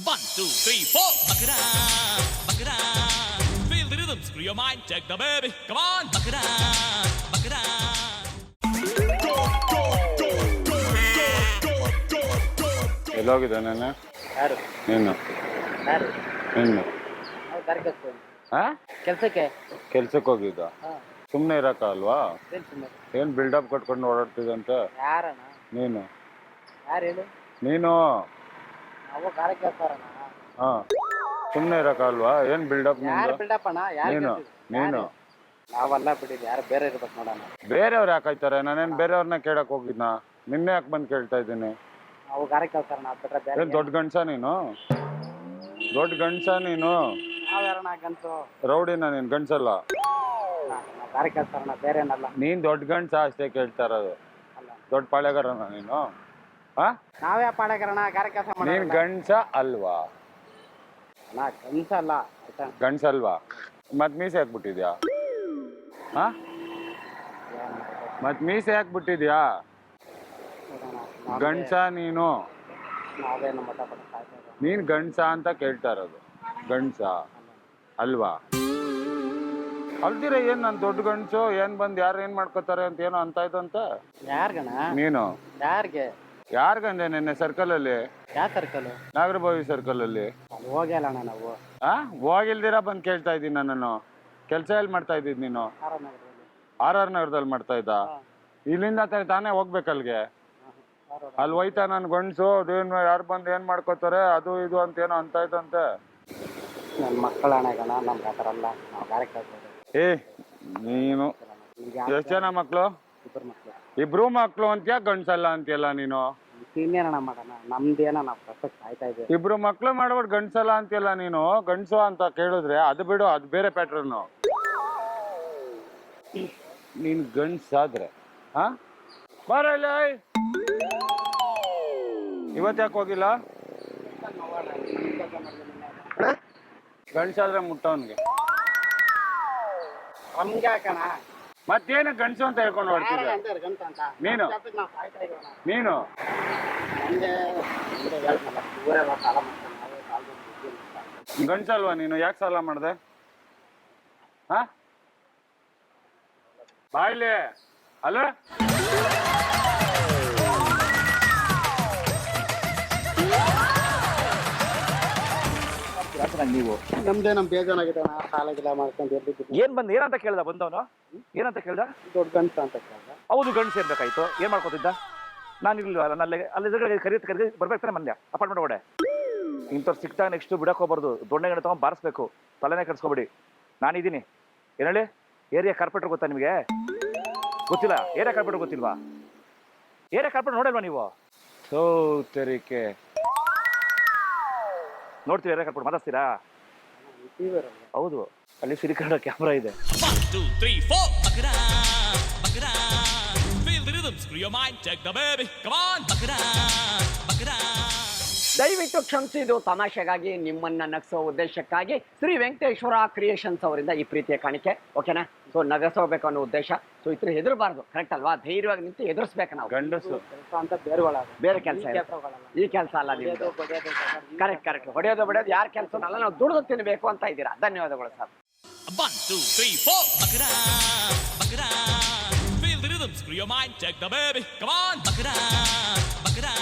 One, two, three, four. Bakra, bakra. Feel the rhythm, screw your mind, check the baby. Come on, bakra, bakra. ಎಲ್ಲೋಗಿದೆ ನಾನು ಯಾರು ನೀನು ಯಾರು ನೀನು ನಾವು ಕಾರ್ಯಕ್ಕೆ ಹಾ ಕೆಲಸಕ್ಕೆ ಕೆಲ್ಸಕ್ಕೆ ಹೋಗಿದ್ದ ಹಾಂ ಸುಮ್ಮನೆ ಇರಕ್ಕಲ್ವಾ ಏನು ಸುಮ್ಮನೆ ಏನು ಬಿಲ್ಡಪ್ ಕಟ್ಕೊಂಡು ಓಡಾಡ್ತಿದಂತೆ ಯಾರಣ್ಣ ನೀನು ಯಾರು ಹೇಳು ನೀನು ನಾವು ಕಾರ್ಯಕ್ಕೆ ಹೋಗ್ತಾರಣ್ಣ ಹಾ ಸುಮ್ಮನೆ ಇರಕ್ಕಲ್ವಾ ಏನು ಬಿಲ್ಡಪ್ ಯಾರು ಬಿಲ್ಡಪ್ ಅಣ್ಣ ಯಾರು ನೀನು ನೀನು ನಾವಲ್ಲ ಬಿಟ್ಟಿದ್ದು ಯಾರು ಬೇರೆ ಇರ್ಬೇಕು ನೋಡೋಣ ಬೇರೆಯವ್ರು ಯಾಕಾಯ್ತಾರೆ ನಾನೇನು ಬೇರೆಯವ್ರನ್ನ ಕೇಳಕ್ ಹೋಗಿದ್ನ ನಿನ್ನೆ ಯಾಕೆ ಬಂದು ಕೇಳ್ತಾ ಇದ್ದೀನಿ ನಾವು ಕಾರ್ಯಕ್ಕೆ ಹೋಗ್ತಾರಣ್ಣ ಅದು ಬಿಟ್ರೆ ಬೇರೆ ಏನು ದೊಡ್ಡ ಗಂಡ್ಸ ನೀನು ದೊಡ್ಡ ಗಂಡ್ಸ ನೀನು ನಾವು ಯಾರಣ್ಣ ಗಂಟು ರೌಡಿನ ನೀನು ಗಂಡ್ಸಲ್ಲ ನಾವು ಕಾರ್ಯಕ್ಕೆ ಹೋಗ್ತಾರಣ್ಣ ಬೇರೆ ಏನಲ್ಲ ನೀನು ದೊಡ್ಡ ಗಂಡ್ಸ ಅಷ್ಟೇ ಕೇಳ್ತಾ ಇರೋದು ಅಲ್ಲ ದೊಡ್ಡ ಪಾಳೆಗಾರನ ನೀನು ಹಾ ನಾವೇ ಪಾಡಕರಣ ಕಾರ್ಯ ಕೆಲಸ ನೀನ್ ಗಂಡ್ಸ ಅಲ್ವಾ ಅಣ್ಣ ಗಂಟು ಅಲ್ಲ ಆಯ್ತಾ ಗಂಡ್ಸಲ್ವಾ ಮತ್ ಮೀಸೆ ಹಾಕ್ಬಿಟ್ಟಿದ್ಯಾ ಹಾ ಮತ್ ಮೀಸೆ ಹಾಕ್ಬಿಟ್ಟಿದ್ಯಾ ಗಂಡ್ಸ ನೀನು ನಾವೇನು ಮತ ಪಡ್ತಾ ನೀನ್ ಗಂಡ್ಸ ಅಂತ ಕೇಳ್ತಾ ಇರೋದು ಗಂಡ್ಸ ಅಲ್ವಾ ಅಲ್ದಿರ ಏನ್ ನನ್ ದೊಡ್ಡ ಗಂಡ್ಸು ಏನ್ ಬಂದ್ ಯಾರು ಏನ್ ಮಾಡ್ಕೋತಾರೆ ಅಂತ ಏನೋ ಅಂತ ಇದ್ದಂತ ಯಾರ್ಗಣ ನೀನು ಯಾರಿಗೆ ಯಾರ್ಗಂದೆ ನಿನ್ನೆ ಸರ್ಕಲ್ ಅಲ್ಲಿ ಯಾವ ಸರ್ಕಲ್ ನಾಗರಭಾವಿ ಸರ್ಕಲ್ ಅಲ್ಲಿ ಅಲ್ಲಿ ಹೋಗಿಲ್ಲ ಅಣ್ಣ ನಾವು ಆ ಹೋಗಿಲ್ದಿರ ಬಂದ್ ಕೇಳ್ತಾ ಇದ್ದೀನಿ ನಾನು ಕೆಲ್ಸ ಎಲ್ಲಿ ಮಾಡ್ತಾ ಇದ್ದಿದ್ ನೀನು ಆರಾಮನಗರದಲ್ಲಿ ಆರ್ ನಗರದಲ್ಲಿ ಮಾಡ್ತಾ ಇದ್ದ ಇಲ್ಲಿಂದ ತಾನೇ ಹೋಗ್ಬೇಕಲ್ಗೆ ಅಲ್ಲಿ ಹೋಯ್ತಾ ನನ್ ಗಂಡ್ಸು ಅದೇನು ಯಾರು ಬಂದು ಏನ್ ಮಾಡ್ಕೋತಾರೆ ಅದು ಇದು ಅಂತ ಏನೋ ಅಂತ ಇದ್ದಂತೆ ನನ್ನ ಮಕ್ಕಳ ಅಣ್ಣಗಣ ನಮ್ಗೆ ಆ ಥರ ಅಲ್ಲ ನಾವು ಕಾರ್ಯಕ್ಕೆ ಹೋಗ್ಬೋದು ಏ ನೀನು ಎಷ್ಟ್ ಜನ ಮಕ್ಳು ಇಬ್ಬರು ಮಕ್ಕಳು ಇಬ್ರು ಮಕ್ಳು ಅಂತ್ಯಾ ಗಂಡ್ಸಲ್ಲ ಅಂತೀಯಲ್ಲ ನೀನು ಇನ್ನೇನಣ್ಣ ಮಾಡೋಣ ನಮ್ದೇನೋ ನಾವು ಕಷ್ಟಕ್ಕೆ ಕಾಯ್ತಾ ಇದ್ದೀವಿ ಇಬ್ರು ಮಕ್ಳು ಮಾಡ್ಬಿಟ್ಟು ಗಂಡ್ಸಲ್ಲ ಅಂತೀಯಲ್ಲ ನೀನು ಗಂಡ್ಸು ಅಂತ ಕೇಳಿದ್ರೆ ಅದು ಬಿಡು ಅದು ಬೇರೆ ಪ್ಯಾಟ್ರನ್ ನೀನ್ ಗಂಡ್ಸಾದ್ರೆ ಹಾ ಬರಲ್ಲ ಇವತ್ತ್ಯಾಕೆ ಹೋಗಿಲ್ಲ ಗಂಡ್ಸಾದ್ರೆ ಮುಟ್ಟವನ್ಗೆ ನಮ್ಗೆ ಯಾಕಣ ಮತ್ತೇನು ಗಂಡ್ಸು ಅಂತ ಹೇಳ್ಕೊಂಡು ಹೊಡ್ತಿದ್ದೆ ಗಂಟ ಅಂತ ನೀನು ನಾವು ಕಾಯ್ತಾ ಇದ್ದೀವಿ ನೀನು ನಮಗೆ ಹೇಳ್ತಲ್ಲ ಊರೇ ಸಾಲ ಮಾಡ್ತಾನೆ ನಾವೇ ಸಾಲ ಗಂಡ್ಸಲ್ವಾ ನೀನು ಯಾಕೆ ಸಾಲ ಮಾಡ್ದೆ ಹಾ ಬಾಯ್ಲಿ ಅಲ್ಲ ನೀವು ನಮ್ದೇ ನಮ್ ಬೇಜಾನಾಗಿದೆ ಸಾಲ ಗಿಲ ಮಾಡ್ಕೊಂಡು ಎದ್ದಿದ್ದು ಏನ್ ಬಂದ್ ಏನಂತ ಕೇಳ್ದ ಬಂದವನು ಏನಂತ ಕೇಳ್ದ ದೊಡ್ಡ ಗಂಟ ಅಂತ ಕೇಳ್ದ ಹೌದು ಗಂಡು ಸೇರ್ಬೇಕಾಯ್ತು ಏನ್ ಮಾಡ್ಕೋತಿದ್ದ ನಾನು ಇರ್ಲಿಲ್ವ ಅಲ್ಲಿ ಕರಿ ಬರ್ಬೇಕಾನೆ ಮಂದ್ಯ ಅಪಾರ್ಟ್ಮೆಂಟ್ ಒಡೆ ಇಂಥವ್ರು ಸಿಕ್ತಾಗ ನೆಕ್ಸ್ಟ್ ಬಿಡಕ್ ಹೋಗ್ಬಾರ್ದು ದೊಣ್ಣೆಗಡೆ ತಗೊಂಡ್ ಬಾರಿಸ್ಬೇಕು ತಲೆನೇ ಕಟ್ಸ್ಕೊಬಿಡಿ ನಾನಿದ್ದೀನಿ ಏನ್ ಹೇಳಿ ಏರಿಯಾ ಕಾರ್ಪೊರೇಟರ್ ಗೊತ್ತಾ ನಿಮಗೆ ಗೊತ್ತಿಲ್ಲ ಏರಿಯಾ ಕಾರ್ಪೊರೇಟರ್ ಗೊತ್ತಿಲ್ವಾ ಏರಿಯಾ ಕಾರ್ಪೊರೇಟರ್ ನೋಡಿಲ್ವಾ ನೀವು ಸೌತರಿಕೆ ನೋಡ್ತೀವಿ ಏರಿಯಾ ಕಾರ್ಪೊರೇಟರ್ ಮಾತಾಡ್ತೀರಾ ಹೌದು ಅಲ್ಲಿ ಸಿರಿಕನ್ನಡ ಕ್ಯಾಮ್ರಾ ಇದೆ 1, 2, 3, 4. Bakra, bakra. Feel the rhythm, screw your mind, check the baby. Come on, bakra, bakra. ದಯವಿಟ್ಟು ಕ್ಷಮಿಸಿ, ಇದು ತಮಾಷೆಗಾಗಿ ನಿಮ್ಮನ್ನ ನಗಿಸೋ ಉದ್ದೇಶಕ್ಕಾಗಿ ಶ್ರೀ ವೆಂಕಟೇಶ್ವರ ಕ್ರಿಯೇಷನ್ಸ್ ಅವರಿಂದ ಈ ಪ್ರೀತಿಯ ಕಾಣಿಕೆ. ಓಕೆನಾ? ಸೊ ನಗಿಸೋಬೇಕು ಅನ್ನೋ ಉದ್ದೇಶ. ಸೊ ಇದ್ರ ಹೆದರಬಾರ್ದು, ಕರೆಕ್ಟ್ ಅಲ್ವಾ? ಧೈರ್ಯವಾಗಿ ನಿಂತು ಎದುರಿಸ್ಬೇಕು ನಾವು. ಗಂಡಸು ಕೆಲಸ ಅಂತ ಬೇರೆ ಕೆಲಸ ಈ ಕೆಲಸ ಅಲ್ಲ ನಿಮ್ದು. ಕರೆಕ್ಟ್. ಹೊಡೆಯೋದು ಬಿಡೋದು ಯಾರ ಕೆಲಸ ಅಲ್ಲ, ನಾವು ದುಡಿದು ತಿನ್ಬೇಕು ಅಂತ ಇದ್ದೀರಾ. ಧನ್ಯವಾದಗಳು sir. 1, 2, 3, 4. Bakra, bakra. Feel the rhythm, screw your mind, check the baby. Come on, bakra, bakra.